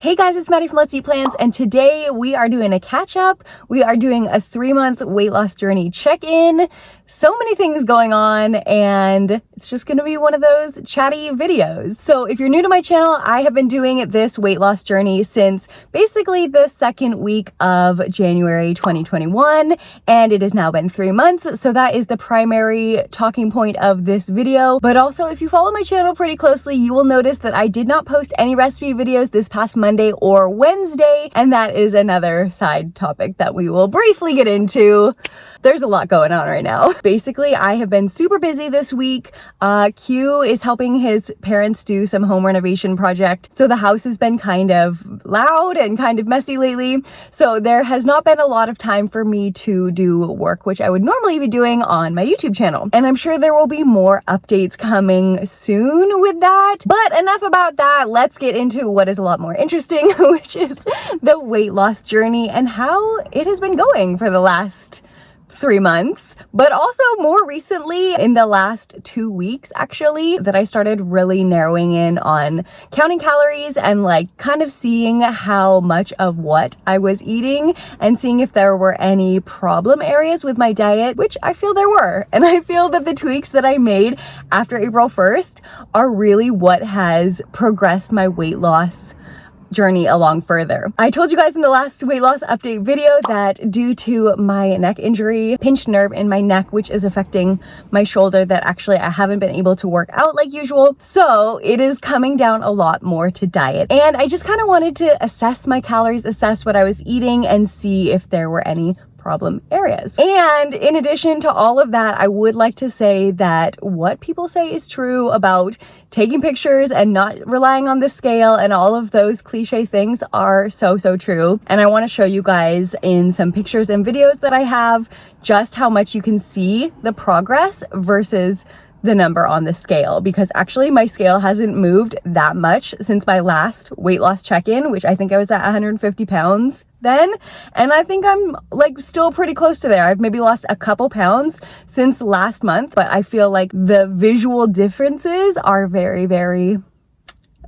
Hey guys, it's Maddie from Let's Eat Plans, and today we are doing a catch-up. We are doing a 3-month weight loss journey check-in. So many things going on, and it's just gonna be one of those chatty videos. So if you're new to my channel, I have been doing this weight loss journey since basically the second week of January 2021, and it has now been 3 months. So that is the primary talking point of this video. But also, if you follow my channel pretty closely, you will notice that I did not post any recipe videos this past Monday or Wednesday, and that is another side topic that we will briefly get into. There's a lot going on right now. Basically, I have been super busy this week. Q is helping his parents do some home renovation project, so the house has been kind of loud and kind of messy lately. So there has not been a lot of time for me to do work, which I would normally be doing on my YouTube channel. And I'm sure there will be more updates coming soon with that. But enough about that. Let's get into what is a lot more interesting, which is the weight loss journey and how it has been going for the last 3 months, but also more recently in the last 2 weeks actually, that I started really narrowing in on counting calories and like kind of seeing how much of what I was eating and seeing if there were any problem areas with my diet, which I feel there were. And I feel that the tweaks that I made after April 1st are really what has progressed my weight loss journey along further. I told you guys in the last weight loss update video that due to my neck injury, pinched nerve in my neck, which is affecting my shoulder, that actually I haven't been able to work out like usual. So it is coming down a lot more to diet. And I just kind of wanted to assess my calories, assess what I was eating, and see if there were any problem areas. And in addition to all of that, I would like to say that what people say is true about taking pictures and not relying on the scale and all of those cliche things are so true. And I want to show you guys in some pictures and videos that I have just how much you can see the progress versus the number on the scale, because actually my scale hasn't moved that much since my last weight loss check-in, which I think I was at 150 pounds then, and I think I'm like still pretty close to there. I've maybe lost a couple pounds since last month, but I feel like the visual differences are very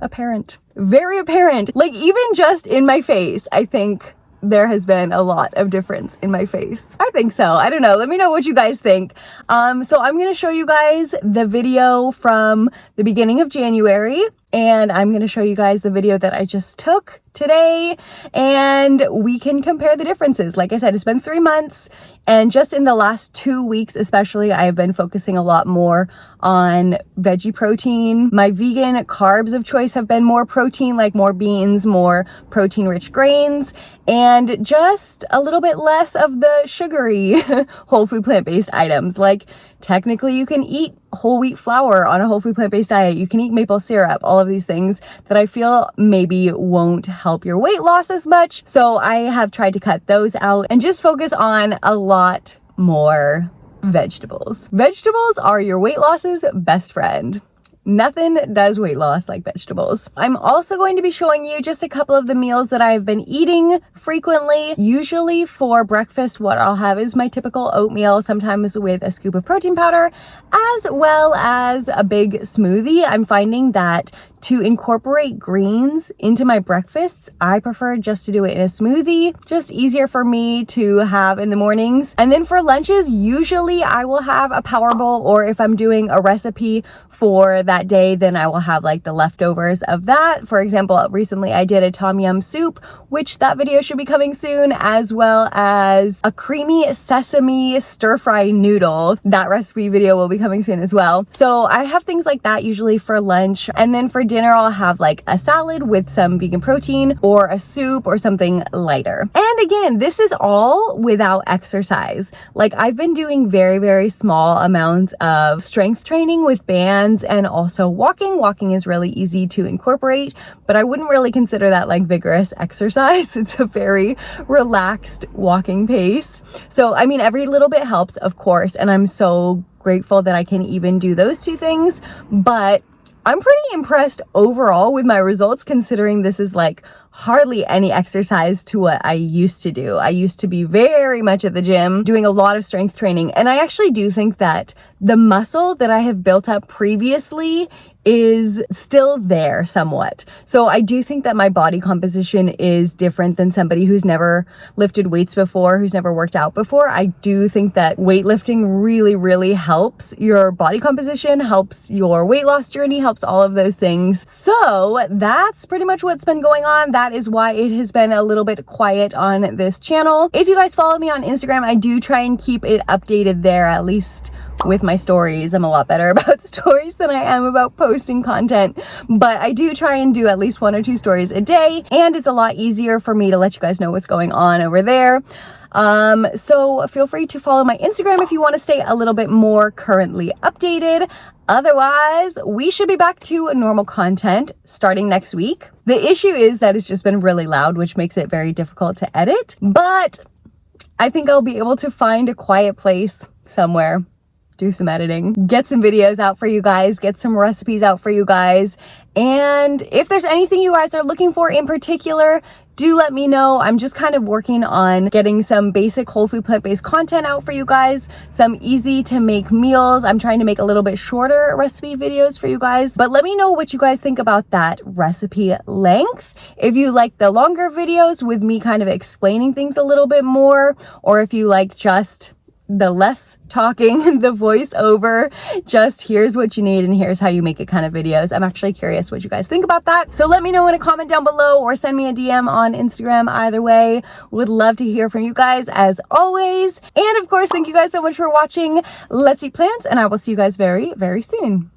apparent. Very apparent. Like even just in my face, I think there has been a lot of difference in my face. I think so. I don't know. Let me know what you guys think. So I'm going to show you guys the video from the beginning of January, and I'm going to show you guys the video that I just took today, and we can compare the differences. Like I said, it's been 3 months, and just in the last 2 weeks especially, I've been focusing a lot more on veggie protein. My vegan carbs of choice have been more protein, like more beans, more protein-rich grains, and just a little bit less of the sugary whole food plant-based items. Like technically you can eat whole wheat flour on a whole food plant-based diet. You can eat maple syrup, all of these things that I feel maybe won't help your weight loss as much. So I have tried to cut those out and just focus on a lot more vegetables. Vegetables are your weight loss's best friend. Nothing does weight loss like vegetables. I'm also going to be showing you just a couple of the meals that I've been eating frequently. Usually for breakfast, what I'll have is my typical oatmeal, sometimes with a scoop of protein powder, as well as a big smoothie. I'm finding that to incorporate greens into my breakfasts, I prefer just to do it in a smoothie. Just easier for me to have in the mornings. And then for lunches, usually I will have a power bowl, or if I'm doing a recipe for that day, then I will have like the leftovers of that. For example, recently I did a tom yum soup, which that video should be coming soon, as well as a creamy sesame stir-fry noodle. That recipe video will be coming soon as well. So I have things like that usually for lunch. And then for dinner, I'll have like a salad with some vegan protein or a soup or something lighter. And again, this is all without exercise. Like I've been doing very small amounts of strength training with bands and also walking. Walking is really easy to incorporate, but I wouldn't really consider that like vigorous exercise. It's a very relaxed walking pace. So, I mean, every little bit helps, of course, and I'm so grateful that I can even do those two things, but I'm pretty impressed overall with my results, considering this is like hardly any exercise to what I used to do. I used to be very much at the gym doing a lot of strength training. And I actually do think that the muscle that I have built up previously is still there somewhat. So I do think that my body composition is different than somebody who's never lifted weights before, who's never worked out before. I do think that weightlifting really, really helps your body composition, helps your weight loss journey, helps all of those things. So that's pretty much what's been going on. That is why it has been a little bit quiet on this channel. If you guys follow me on Instagram, I do try and keep it updated there, at least with my stories. I'm a lot better about stories than I am about posting content, but I do try and do at least 1 or 2 stories a day, and it's a lot easier for me to let you guys know what's going on over there. So feel free to follow my Instagram if you want to stay a little bit more currently updated. Otherwise, we should be back to normal content starting next week. The issue is that it's just been really loud, which makes it very difficult to edit, but I think I'll be able to find a quiet place somewhere, do some editing, get some videos out for you guys, get some recipes out for you guys. And if there's anything you guys are looking for in particular, do let me know. I'm just kind of working on getting some basic whole food plant-based content out for you guys, some easy to make meals. I'm trying to make a little bit shorter recipe videos for you guys, but let me know what you guys think about that recipe length. If you like the longer videos with me kind of explaining things a little bit more, or if you like just the less talking, the voiceover, just here's what you need and here's how you make it kind of videos. I'm actually curious what you guys think about that. So let me know in a comment down below or send me a DM on Instagram. Either way, would love to hear from you guys as always. And of course, thank you guys so much for watching Let's Eat Plants, and I will see you guys very, very soon.